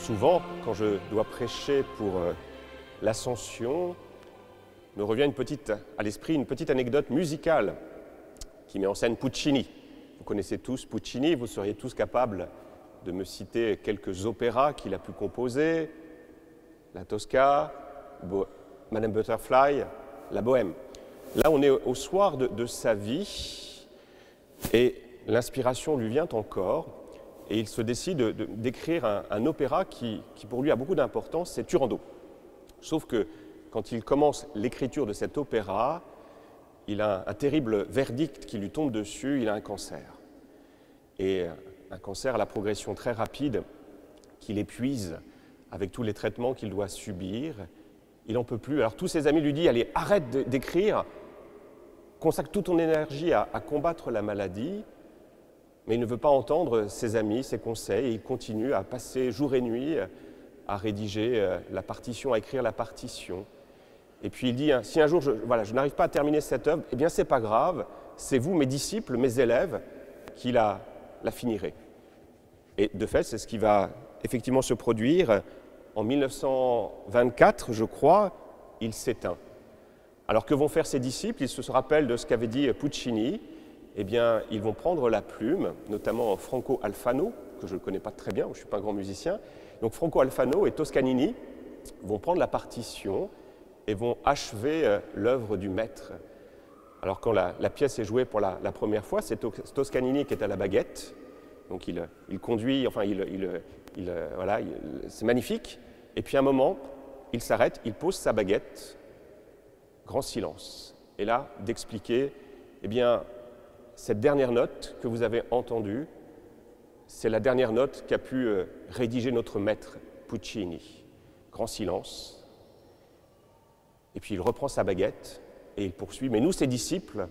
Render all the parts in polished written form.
Souvent, quand je dois prêcher pour l'Ascension, me revient à l'esprit une petite anecdote musicale qui met en scène Puccini. Vous connaissez tous Puccini, vous seriez tous capables de me citer quelques opéras qu'il a pu composer, la Tosca, Madame Butterfly, la Bohème. Là, on est au soir de sa vie et l'inspiration lui vient encore et il se décide d'écrire un opéra qui pour lui a beaucoup d'importance, c'est Turandot. Sauf que quand il commence l'écriture de cet opéra, il a un terrible verdict qui lui tombe dessus, il a un cancer. Et un cancer à la progression très rapide qui l'épuise avec tous les traitements qu'il doit subir. Il n'en peut plus. Alors tous ses amis lui disent « Allez, arrête d'écrire, consacre toute ton énergie à combattre la maladie ». Mais il ne veut pas entendre ses amis, ses conseils, et il continue à passer jour et nuit à rédiger la partition, à écrire la partition. Et puis il dit « Si un jour je n'arrive pas à terminer cette œuvre, eh bien c'est pas grave, c'est vous, mes disciples, mes élèves, qui la finirez ». Et de fait, c'est ce qui va effectivement se produire. En 1924, je crois, il s'éteint. Alors que vont faire ses disciples? Ils se rappellent de ce qu'avait dit Puccini. Eh bien, ils vont prendre la plume, notamment Franco Alfano, que je ne connais pas très bien, je ne suis pas un grand musicien. Donc Franco Alfano et Toscanini vont prendre la partition et vont achever l'œuvre du maître. Alors quand la pièce est jouée pour la première fois, c'est Toscanini qui est à la baguette. Donc il conduit, enfin c'est magnifique. Et puis à un moment, il s'arrête, il pose sa baguette, grand silence. Et là, d'expliquer, eh bien, cette dernière note que vous avez entendue, c'est la dernière note qu'a pu rédiger notre maître Puccini. Grand silence. Et puis il reprend sa baguette et il poursuit. Mais nous, ses disciples,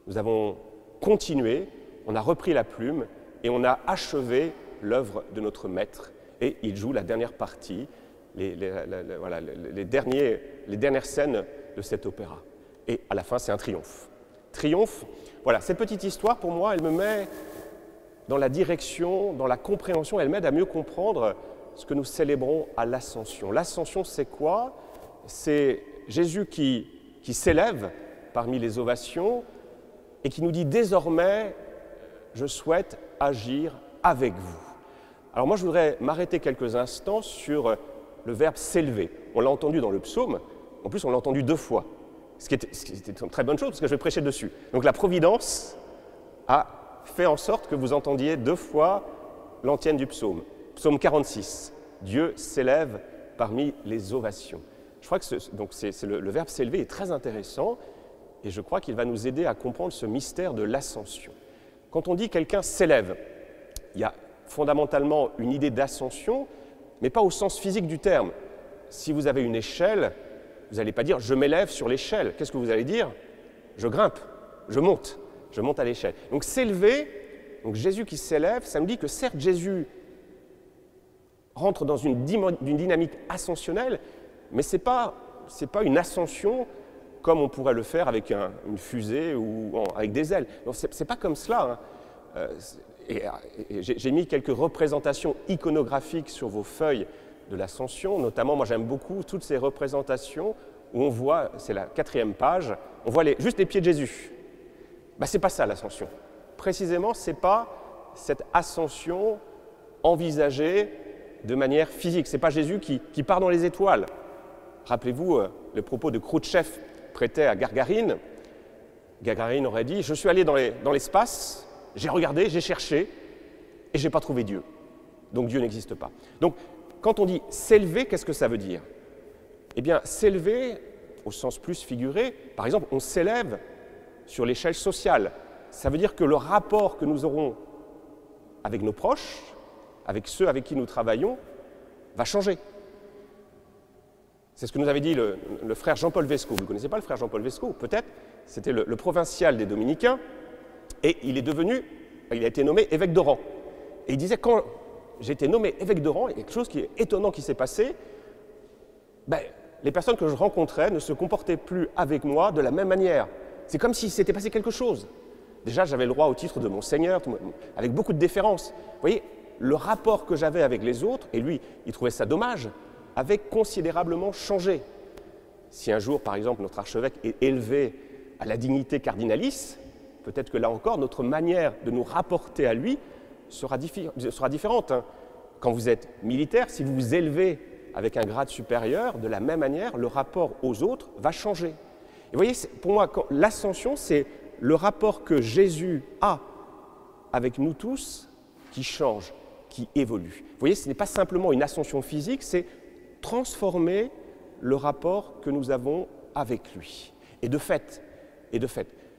nous avons continué, on a repris la plume et on a achevé l'œuvre de notre maître. Et il joue la dernière partie, les dernières scènes de cet opéra. Et à la fin, c'est un triomphe. Triomphe, voilà, cette petite histoire, pour moi, elle me met dans la direction, dans la compréhension, elle m'aide à mieux comprendre ce que nous célébrons à l'Ascension. L'Ascension, c'est quoi? C'est Jésus qui s'élève parmi les ovations et qui nous dit désormais, je souhaite agir avec vous. Alors moi, je voudrais m'arrêter quelques instants sur le verbe s'élever. On l'a entendu dans le psaume, en plus on l'a entendu 2 fois. Ce qui était une très bonne chose, parce que je vais prêcher dessus. Donc la Providence a fait en sorte que vous entendiez 2 fois l'antienne du psaume. Psaume 46, Dieu s'élève parmi les ovations. Je crois que le verbe s'élever est très intéressant, et je crois qu'il va nous aider à comprendre ce mystère de l'ascension. Quand on dit quelqu'un s'élève, il y a fondamentalement une idée d'ascension, mais pas au sens physique du terme. Si vous avez une échelle, vous n'allez pas dire « je m'élève sur l'échelle ». Qu'est-ce que vous allez dire? Je grimpe, je monte à l'échelle. Donc s'élever, donc Jésus qui s'élève, ça me dit que certes Jésus rentre dans une dynamique ascensionnelle, mais ce n'est pas une ascension comme on pourrait le faire avec une fusée ou avec des ailes. Ce n'est pas comme cela. Hein. J'ai mis quelques représentations iconographiques sur vos feuilles de l'Ascension, notamment, moi j'aime beaucoup toutes ces représentations où on voit, c'est la 4e page, on voit juste les pieds de Jésus. Ben, c'est pas ça l'Ascension. Précisément, c'est pas cette ascension envisagée de manière physique. C'est pas Jésus qui part dans les étoiles. Rappelez-vous le propos de Khrouchtchev prêté à Gagarine. Gagarine aurait dit « Je suis allé dans l'espace, j'ai regardé, j'ai cherché, et j'ai pas trouvé Dieu. Donc Dieu n'existe pas. » Donc, quand on dit s'élever, qu'est-ce que ça veut dire? Eh bien, s'élever, au sens plus figuré, par exemple, on s'élève sur l'échelle sociale. Ça veut dire que le rapport que nous aurons avec nos proches, avec ceux avec qui nous travaillons, va changer. C'est ce que nous avait dit le frère Jean-Paul Vesco. Vous ne connaissez pas le frère Jean-Paul Vesco? Peut-être. C'était le provincial des Dominicains, et il a été nommé évêque d'Oran. Et il disait, quand j'ai été nommé évêque d'Oran, il y a quelque chose qui est étonnant qui s'est passé. Les personnes que je rencontrais ne se comportaient plus avec moi de la même manière. C'est comme s'il s'était passé quelque chose. Déjà, j'avais le droit au titre de Monseigneur, avec beaucoup de déférence. Vous voyez, le rapport que j'avais avec les autres, et lui, il trouvait ça dommage, avait considérablement changé. Si un jour, par exemple, notre archevêque est élevé à la dignité cardinalice, peut-être que là encore, notre manière de nous rapporter à lui sera différente. Quand vous êtes militaire, si vous vous élevez avec un grade supérieur, de la même manière, le rapport aux autres va changer. Et vous voyez, pour moi, l'ascension, c'est le rapport que Jésus a avec nous tous qui change, qui évolue. Vous voyez, ce n'est pas simplement une ascension physique, c'est transformer le rapport que nous avons avec lui. Et de fait,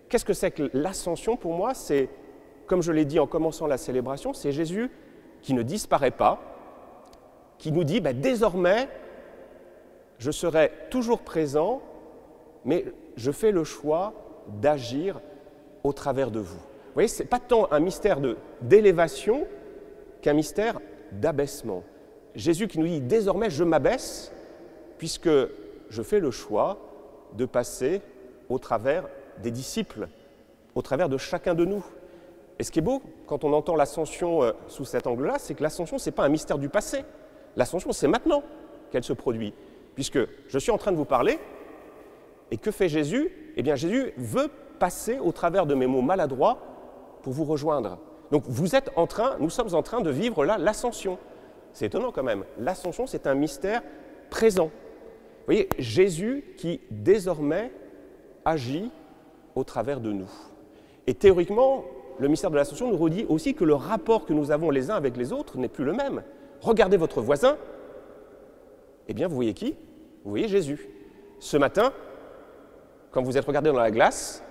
qu'est-ce que c'est que l'ascension pour moi? C'est, comme je l'ai dit en commençant la célébration, c'est Jésus qui ne disparaît pas, qui nous dit désormais, je serai toujours présent, mais je fais le choix d'agir au travers de vous. Vous voyez, ce n'est pas tant un mystère d'élévation qu'un mystère d'abaissement. Jésus qui nous dit désormais, je m'abaisse, puisque je fais le choix de passer au travers des disciples, au travers de chacun de nous. Et ce qui est beau, quand on entend l'ascension sous cet angle-là, c'est que l'ascension, ce n'est pas un mystère du passé. L'ascension, c'est maintenant qu'elle se produit. Puisque je suis en train de vous parler, et que fait Jésus? Eh bien, Jésus veut passer au travers de mes mots maladroits pour vous rejoindre. Donc, nous sommes en train de vivre là l'ascension. C'est étonnant quand même. L'ascension, c'est un mystère présent. Vous voyez, Jésus qui désormais agit au travers de nous. Et théoriquement, le mystère de l'ascension nous redit aussi que le rapport que nous avons les uns avec les autres n'est plus le même. Regardez votre voisin, eh bien vous voyez qui? Vous voyez Jésus. Ce matin, quand vous êtes regardé dans la glace,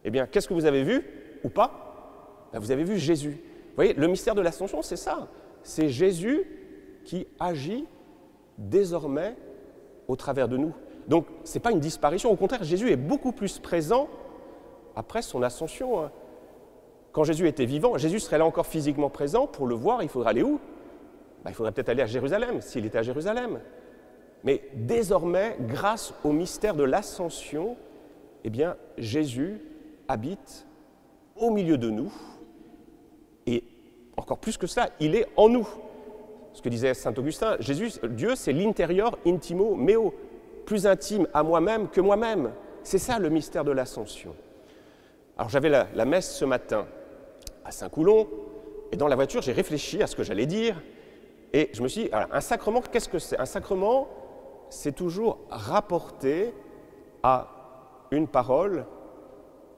eh bien qu'est-ce que vous avez vu ou pas? Vous avez vu Jésus. Vous voyez, le mystère de l'ascension, c'est ça. C'est Jésus qui agit désormais au travers de nous. Donc, ce n'est pas une disparition. Au contraire, Jésus est beaucoup plus présent après son ascension. Quand Jésus était vivant, Jésus serait là encore physiquement présent. Pour le voir, il faudrait aller où? Il faudrait peut-être aller à Jérusalem, s'il était à Jérusalem. Mais désormais, grâce au mystère de l'ascension, eh bien, Jésus habite au milieu de nous. Et encore plus que ça, il est en nous. Ce que disait saint Augustin, Dieu, c'est l'intérieur intimo meo, plus intime à moi-même que moi-même. C'est ça le mystère de l'ascension. Alors j'avais la messe ce matin à Saint-Coulon, et dans la voiture, j'ai réfléchi à ce que j'allais dire, et je me suis dit, un sacrement, qu'est-ce que c'est? Un sacrement, c'est toujours rapporté à une parole,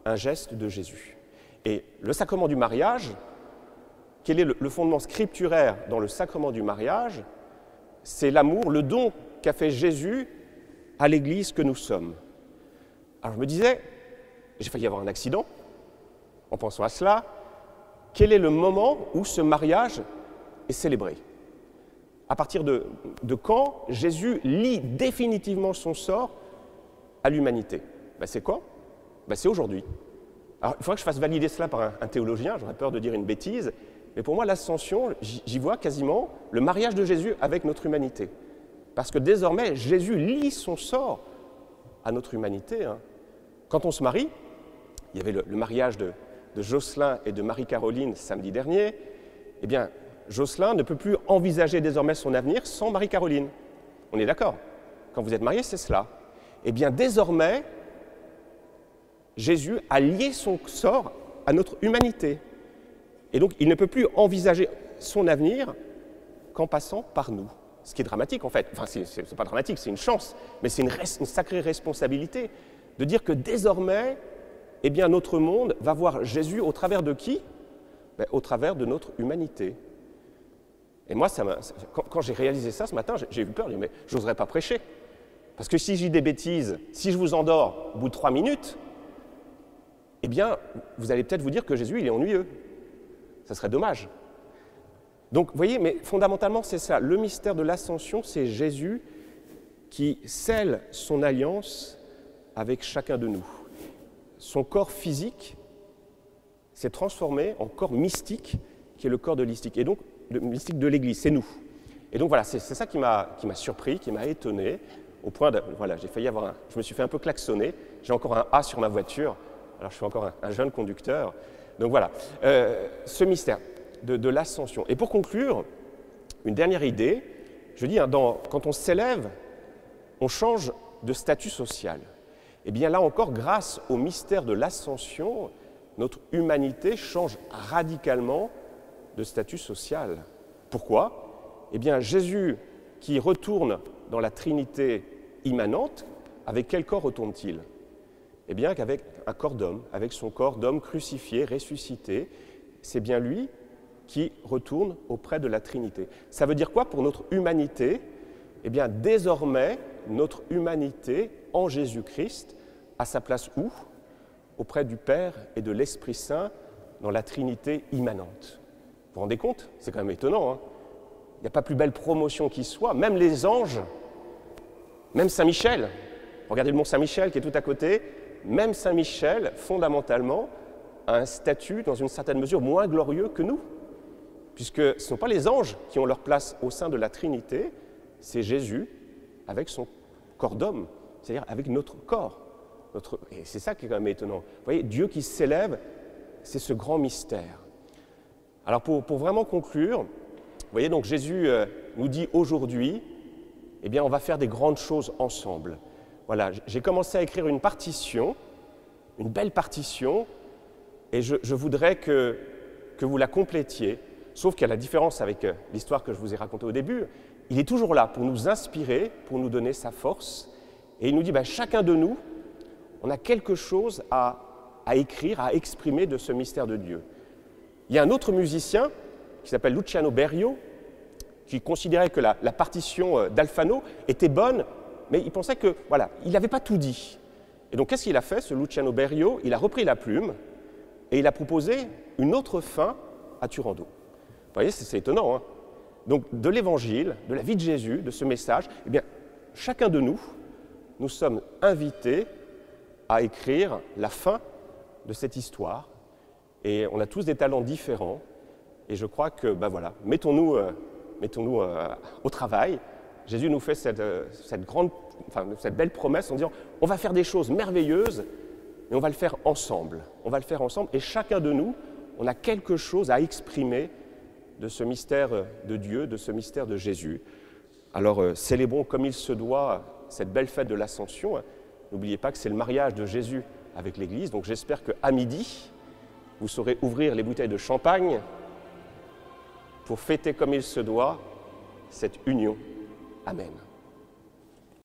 un geste de Jésus. Et le sacrement du mariage, quel est le fondement scripturaire dans le sacrement du mariage? C'est l'amour, le don qu'a fait Jésus à l'Église que nous sommes. Alors je me disais, j'ai failli avoir un accident en pensant à cela. Quel est le moment où ce mariage est célébré? À partir de quand Jésus lie définitivement son sort à l'humanité? C'est quoi? C'est aujourd'hui. Alors, il faudrait que je fasse valider cela par un théologien, j'aurais peur de dire une bêtise, mais pour moi, l'ascension, j'y vois quasiment le mariage de Jésus avec notre humanité. Parce que désormais, Jésus lie son sort à notre humanité. Quand on se marie, il y avait le mariage de Jocelyn et de Marie-Caroline samedi dernier, eh bien, Jocelyn ne peut plus envisager désormais son avenir sans Marie-Caroline. On est d'accord? Quand vous êtes mariés, c'est cela. Eh bien, désormais, Jésus a lié son sort à notre humanité. Et donc, il ne peut plus envisager son avenir qu'en passant par nous. Ce qui est dramatique, en fait. Enfin, c'est pas dramatique, c'est une chance, mais c'est une sacrée responsabilité de dire que désormais, eh bien, notre monde va voir Jésus au travers de qui? Au travers de notre humanité. Et moi, quand j'ai réalisé ça ce matin, j'ai eu peur, mais je n'oserais pas prêcher. Parce que si je dis des bêtises, si je vous endors au bout de 3 minutes, eh bien, vous allez peut-être vous dire que Jésus, il est ennuyeux. Ça serait dommage. Donc, vous voyez, mais fondamentalement, c'est ça. Le mystère de l'ascension, c'est Jésus qui scelle son alliance avec chacun de nous. Son corps physique s'est transformé en corps mystique, qui est le corps de l'istique. Et donc, le mystique de l'Église, c'est nous. Et donc, voilà, c'est ça qui m'a surpris, qui m'a étonné, au point de, voilà, j'ai failli avoir je me suis fait un peu klaxonner. J'ai encore un A sur ma voiture, alors je suis encore un jeune conducteur. Donc voilà, ce mystère. de l'ascension. Et pour conclure, une dernière idée, je dis, quand on s'élève, on change de statut social. Et bien là encore, grâce au mystère de l'ascension, notre humanité change radicalement de statut social. Pourquoi? Eh bien, Jésus, qui retourne dans la Trinité immanente, avec quel corps retourne-t-il? Eh bien, qu'avec un corps d'homme, avec son corps d'homme crucifié, ressuscité. C'est bien lui qui retourne auprès de la Trinité. Ça veut dire quoi pour notre humanité? Eh bien, désormais, notre humanité en Jésus-Christ a sa place où? Auprès du Père et de l'Esprit Saint dans la Trinité immanente. Vous vous rendez compte? C'est quand même étonnant, hein? Il n'y a pas plus belle promotion qui soit. Même les anges, même Saint-Michel, regardez le mont Saint-Michel qui est tout à côté, même Saint-Michel, fondamentalement, a un statut, dans une certaine mesure, moins glorieux que nous. Puisque ce ne sont pas les anges qui ont leur place au sein de la Trinité, c'est Jésus avec son corps d'homme, c'est-à-dire avec notre corps. Et c'est ça qui est quand même étonnant. Vous voyez, Dieu qui s'élève, c'est ce grand mystère. Alors pour vraiment conclure, vous voyez, donc Jésus nous dit aujourd'hui, eh bien on va faire des grandes choses ensemble. Voilà, j'ai commencé à écrire une partition, une belle partition, et je voudrais que vous la complétiez, sauf qu'à la différence avec l'histoire que je vous ai racontée au début, il est toujours là pour nous inspirer, pour nous donner sa force, et il nous dit, chacun de nous, on a quelque chose à écrire, à exprimer de ce mystère de Dieu. Il y a un autre musicien qui s'appelle Luciano Berio, qui considérait que la partition d'Alfano était bonne, mais il pensait que, voilà, il n'avait pas tout dit. Et donc, qu'est-ce qu'il a fait, ce Luciano Berio? Il a repris la plume et il a proposé une autre fin à Turandot. Vous voyez, c'est étonnant, hein? Donc, de l'Évangile, de la vie de Jésus, de ce message, eh bien, chacun de nous, nous sommes invités à écrire la fin de cette histoire. Et on a tous des talents différents. Et je crois que, voilà, mettons-nous au travail. Jésus nous fait cette belle promesse en disant « On va faire des choses merveilleuses, mais on va le faire ensemble. On va le faire ensemble et chacun de nous, on a quelque chose à exprimer de ce mystère de Dieu, de ce mystère de Jésus. » Alors, célébrons comme il se doit cette belle fête de l'Ascension. N'oubliez pas que c'est le mariage de Jésus avec l'Église. Donc, j'espère qu'à midi, vous saurez ouvrir les bouteilles de champagne pour fêter comme il se doit cette union. Amen.